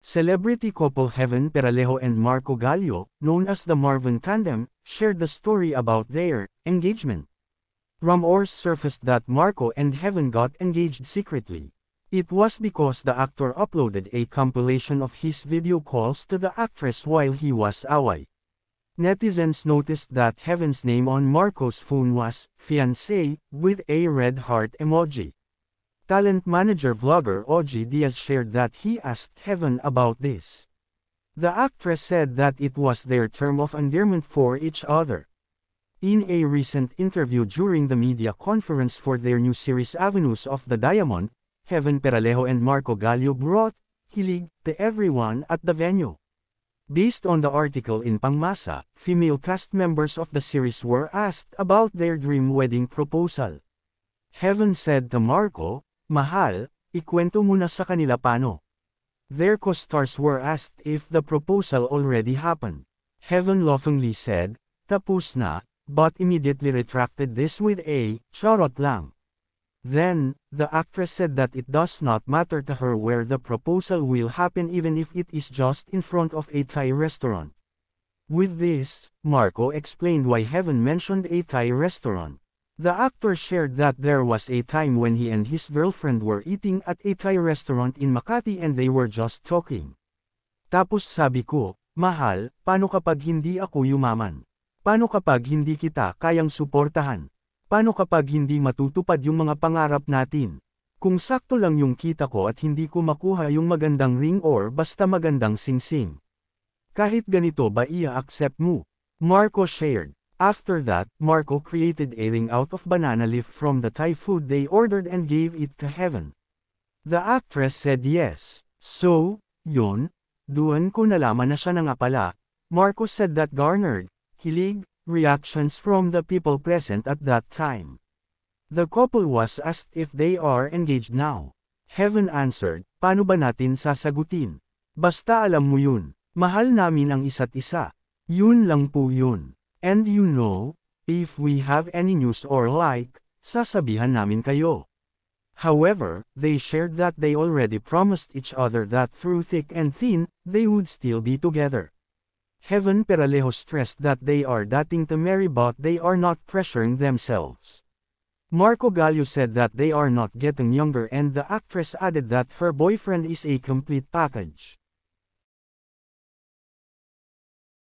Celebrity couple Heaven Peralejo and Marco Gallio, known as the Marvin Tandem, shared the story about their engagement. Rumors surfaced that Marco and Heaven got engaged secretly. It was because the actor uploaded a compilation of his video calls to the actress while he was away. Netizens noticed that Heaven's name on Marco's phone was "fiancé" with a red heart emoji. Talent manager vlogger Oji Diaz shared that he asked Heaven about this. The actress said that it was their term of endearment for each other. In a recent interview during the media conference for their new series Avenues of the Diamond, Heaven Peralejo and Marco Gallio brought hilig to everyone at the venue. Based on the article in Pangmasa, female cast members of the series were asked about their dream wedding proposal. Heaven said to Marco, "Mahal, ikwento mo na sa kanila paano." Their co-stars were asked if the proposal already happened. Heaven laughingly said, "Tapos na," but immediately retracted this with a "charot lang." Then, the actress said that it does not matter to her where the proposal will happen even if it is just in front of a Thai restaurant. With this, Marco explained why Heaven mentioned a Thai restaurant. The actor shared that there was a time when he and his girlfriend were eating at a Thai restaurant in Makati and they were just talking. Tapos sabi ko, "Mahal, paano kapag hindi ako yumaman? Paano kapag hindi kita kayang suportahan? Paano kapag hindi matutupad yung mga pangarap natin? Kung sakto lang yung kita ko at hindi ko makuha yung magandang ring or basta magandang singsing. Kahit ganito ba i-accept mo?" Marco shared. After that, Marco created a ring out of banana leaf from the Thai food they ordered and gave it to Heaven. The actress said yes. "So, yun, doon ko nalaman na siya na nga pala." Marco said that garnered hilig reactions from the people present at that time. The couple was asked if they are engaged now. Heaven answered, "Paano ba natin sasagutin? Basta alam mo yun, mahal namin ang isa't isa. Yun lang po yun. And you know, if we have any news or like, sasabihan namin kayo." However, they shared that they already promised each other that through thick and thin, they would still be together. Heaven Peralejo stressed that they are dating to marry but they are not pressuring themselves. Marco Gallio said that they are not getting younger and the actress added that her boyfriend is a complete package.